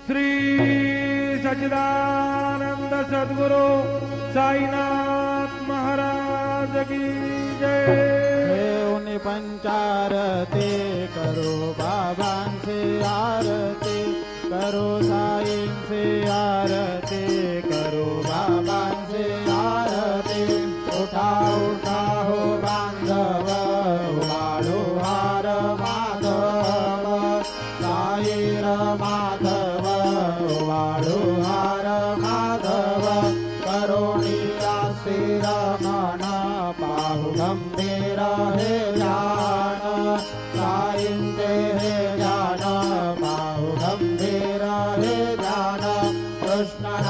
श्री सच्चिदानंद सद्गुरु साईनाथ महाराज की जय। उन्हें पंचारती करो बाबांची आरती करो साईंची आरती करो बाबांची आरती। उठा उठा हो बांधव वाळू हार माधव साईर माधव वाळू हार माधव करुणिया स्थिर मन पाहु गंभीर हे ज्ञान साईंचे हे ज्ञान पाहु गंभीर हे ज्ञान कृष्ण